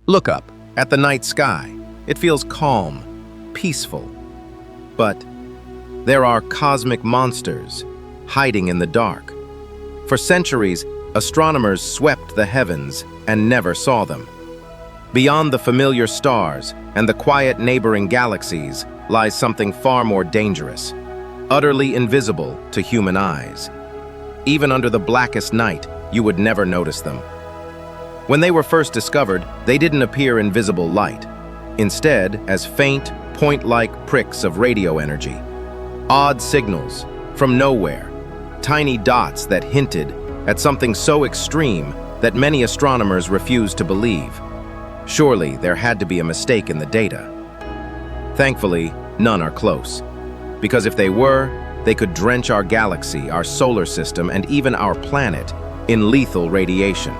Look up at the night sky. It feels calm, peaceful. But there are cosmic monsters hiding in the dark. For centuries, astronomers swept the heavens and never saw them. Beyond the familiar stars and the quiet neighboring galaxies lies something far more dangerous, utterly invisible to human eyes. Even under the blackest night, you would never notice them. When they were first discovered, they didn't appear in visible light. Instead, as faint, point-like pricks of radio energy. Odd signals from nowhere. Tiny dots that hinted at something so extreme that many astronomers refused to believe. Surely, there had to be a mistake in the data. Thankfully, none are close. Because if they were, they could drench our galaxy, our solar system, and even our planet in lethal radiation.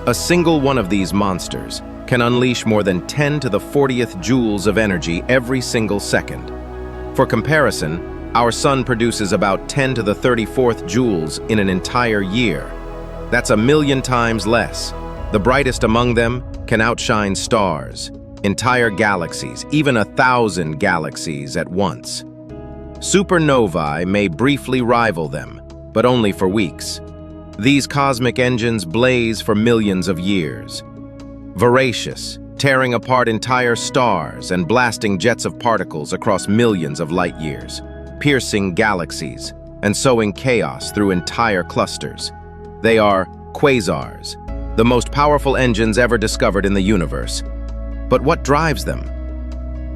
A single one of these monsters can unleash more than 10 to the 40th joules of energy every single second. For comparison, our sun produces about 10 to the 34th joules in an entire year. That's 1,000,000 times less. The brightest among them can outshine stars, entire galaxies, even 1,000 galaxies at once. Supernovae may briefly rival them, but only for weeks. These cosmic engines blaze for millions of years. Voracious, tearing apart entire stars and blasting jets of particles across millions of light years, piercing galaxies and sowing chaos through entire clusters. They are quasars, the most powerful engines ever discovered in the universe. But what drives them?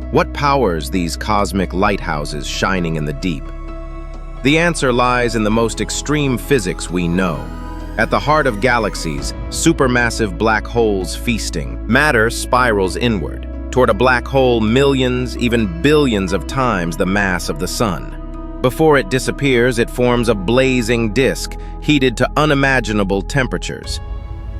What powers these cosmic lighthouses shining in the deep? The answer lies in the most extreme physics we know. At the heart of galaxies, supermassive black holes feasting, matter spirals inward, toward a black hole millions, even billions of times the mass of the sun. Before it disappears, it forms a blazing disk, heated to unimaginable temperatures.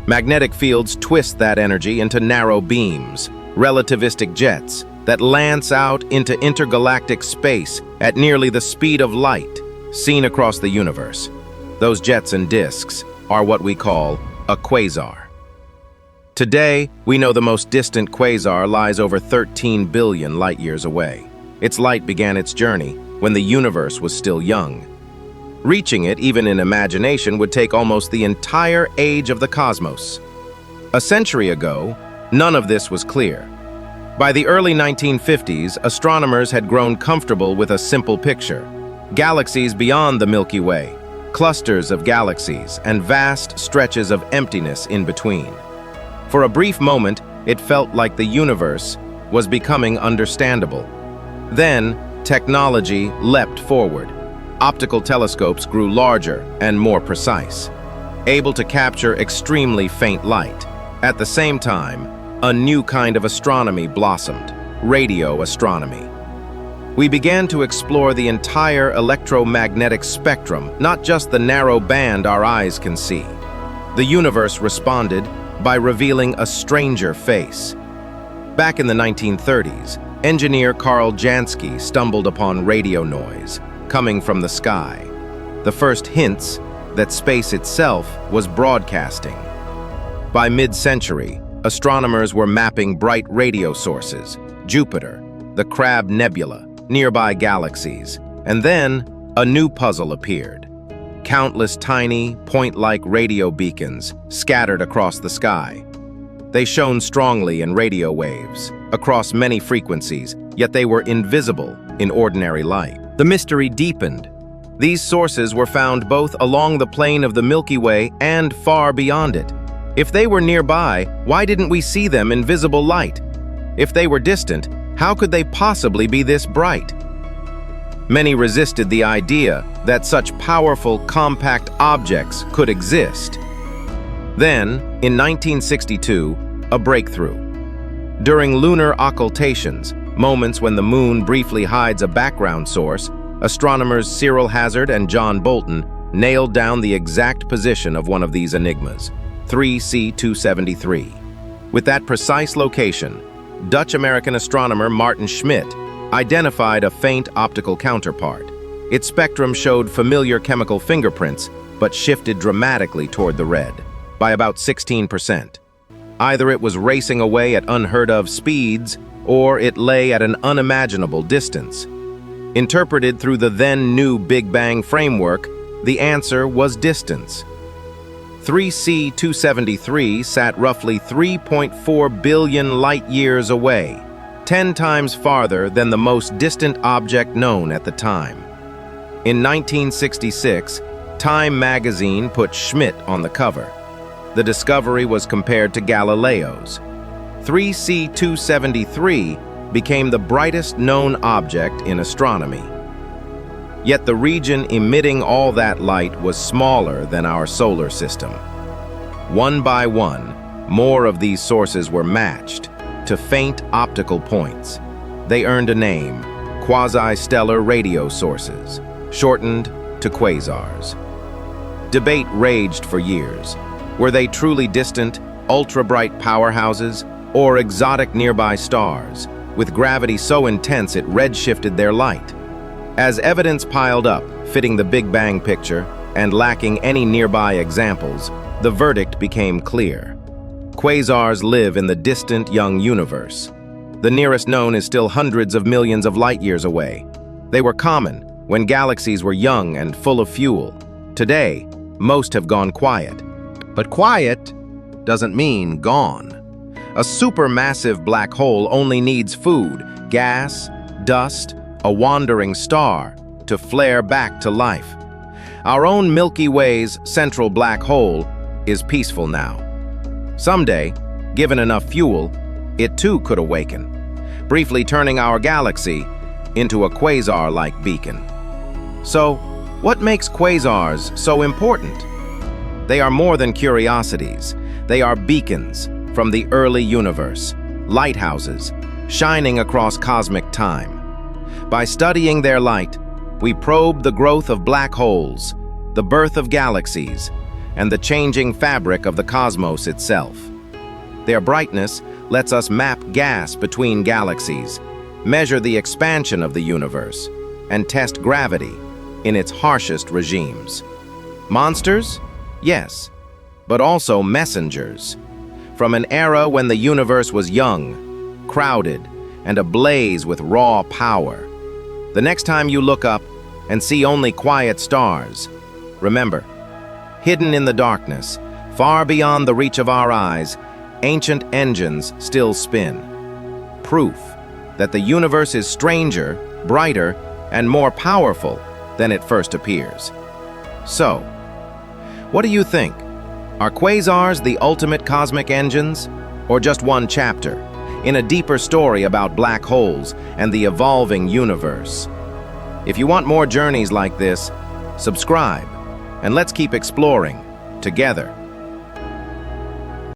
Magnetic fields twist that energy into narrow beams, relativistic jets, that lance out into intergalactic space at nearly the speed of light, seen across the universe. Those jets and disks are what we call a quasar. Today, we know the most distant quasar lies over 13 billion light-years away. Its light began its journey when the universe was still young. Reaching it, even in imagination, would take almost the entire age of the cosmos. A century ago, none of this was clear. By the early 1950s, astronomers had grown comfortable with a simple picture: galaxies beyond the Milky Way, clusters of galaxies, and vast stretches of emptiness in between. For a brief moment, it felt like the universe was becoming understandable. Then, technology leapt forward. Optical telescopes grew larger and more precise, able to capture extremely faint light. At the same time, a new kind of astronomy blossomed: radio astronomy. We began to explore the entire electromagnetic spectrum, not just the narrow band our eyes can see. The universe responded by revealing a stranger face. Back in the 1930s, engineer Carl Jansky stumbled upon radio noise coming from the sky, the first hints that space itself was broadcasting. By mid-century, astronomers were mapping bright radio sources: Jupiter, the Crab Nebula, nearby galaxies. And then, a new puzzle appeared. Countless tiny, point-like radio beacons scattered across the sky. They shone strongly in radio waves, across many frequencies, yet they were invisible in ordinary light. The mystery deepened. These sources were found both along the plane of the Milky Way and far beyond it. If they were nearby, why didn't we see them in visible light? If they were distant, how could they possibly be this bright? Many resisted the idea that such powerful, compact objects could exist. Then, in 1962, a breakthrough. During lunar occultations, moments when the moon briefly hides a background source, astronomers Cyril Hazard and John Bolton nailed down the exact position of one of these enigmas, 3C273. With that precise location, Dutch-American astronomer Martin Schmidt identified a faint optical counterpart. Its spectrum showed familiar chemical fingerprints, but shifted dramatically toward the red, by about 16%. Either it was racing away at unheard-of speeds, or it lay at an unimaginable distance. Interpreted through the then-new Big Bang framework, the answer was distance. 3C 273 sat roughly 3.4 billion light-years away, 10 times farther than the most distant object known at the time. In 1966, Time magazine put Schmidt on the cover. The discovery was compared to Galileo's. 3C 273 became the brightest known object in astronomy. Yet the region emitting all that light was smaller than our solar system. One by one, more of these sources were matched to faint optical points. They earned a name, quasi-stellar radio sources, shortened to quasars. Debate raged for years. Were they truly distant, ultra-bright powerhouses, or exotic nearby stars, with gravity so intense it redshifted their light? As evidence piled up, fitting the Big Bang picture, and lacking any nearby examples, the verdict became clear. Quasars live in the distant young universe. The nearest known is still hundreds of millions of light-years away. They were common when galaxies were young and full of fuel. Today, most have gone quiet. But quiet doesn't mean gone. A supermassive black hole only needs food, gas, dust, a wandering star to flare back to life. Our own Milky Way's central black hole is peaceful now. Someday, given enough fuel, it too could awaken, briefly turning our galaxy into a quasar-like beacon. So, what makes quasars so important? They are more than curiosities. They are beacons from the early universe, lighthouses, shining across cosmic time. By studying their light, we probe the growth of black holes, the birth of galaxies, and the changing fabric of the cosmos itself. Their brightness lets us map gas between galaxies, measure the expansion of the universe, and test gravity in its harshest regimes. Monsters? Yes, but also messengers. From an era when the universe was young, crowded, and ablaze with raw power. The next time you look up and see only quiet stars, remember, hidden in the darkness, far beyond the reach of our eyes, ancient engines still spin. Proof that the universe is stranger, brighter, and more powerful than it first appears. So, what do you think? Are quasars the ultimate cosmic engines, or just one chapter in a deeper story about black holes and the evolving universe? If you want more journeys like this, subscribe, and let's keep exploring together.